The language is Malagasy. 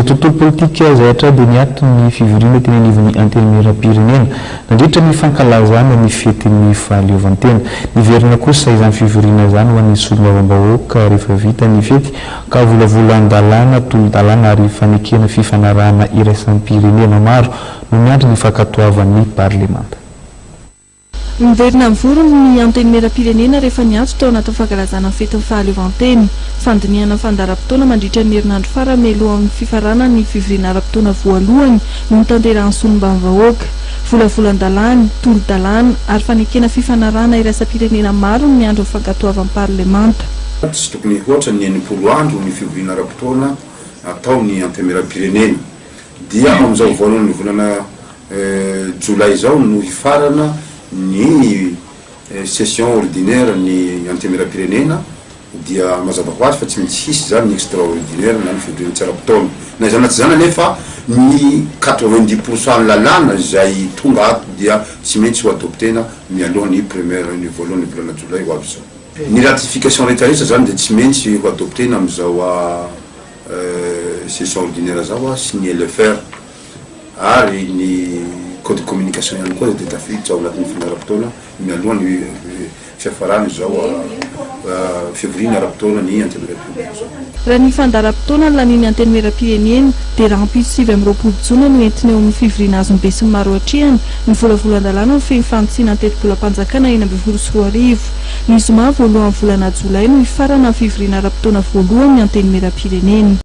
tontolo politika zahatra dia niatony fivoriana teny anivon'ny antenimieram-pirenena nandritra ny fankalazana ny fetin'ny fahaleovantena niverina kosa izany fivoriana izany ho an'ny solombavam-bahoaka rehefa vita ny fety ka volavolan-dalàna tolo-dalàna ary fanekena fifanarahana iraisan'ny pirenena maro no miandry ny fankatoavan'ny parlemanta. Miverina mivorona ny antenimieram-pirenena rehefa niantso tao anaty fankalazana fetin'ny fahaleovantena fandiniana fandaharam-potoana mandritra ny herinandro faramelohan'ny fifarana ny fivoriana ara-potoana voalohany no tanterahany solombavam-bahoaka volavolan-dalàna tolo-dalàna ary fanekena fifanarahana iraisam-pirenena maro no miandro ny fankatoavan'ny parlemanta. Tsy tokony ohatra ny enimpolo andro ny fivoriana ara-potoana atao ny antenimieram-pirenena dia amin'izao voalohan'ny volana jolay zao no hifarana ny session ordinaire ny antenimieram-pirenena dia mazava ho azy fa tsy maintsy hisy zany ny extraordinaire na ny fivoriana tsy ara-potoana na izany tsy zany anefa ny 90% lalàna izay tonga ato dia tsy maintsy ho adoptena mialohan'ny première ny voalohan'ny volana jolay ho avy zao. Ny ratification rehetrarehetra zany dia tsy maintsy ho adoptena amin'izao session ordinaire zao signé le faire ary ny code de communication ihany koa dia tafiditra ao anatin'ny fivoriana mialohan'ny fiafarany zao fivoriana ara-potoana ny antenimieram-pirenena. Raha ny fandaharam-potoana laniny antenimieram-pirenena dia raha ampito 7 amby roapolo jona no entiny eo amin'ny fivoriana azony sy maro hatrehany ny volavolan-dalàna ny fehifanotsina telopolo-mpanjakana 24 ny zoma voalohan'ny volana jolay no hifarana ny fivoriana ara-potoana voalohany ny antenimieram-pirenena.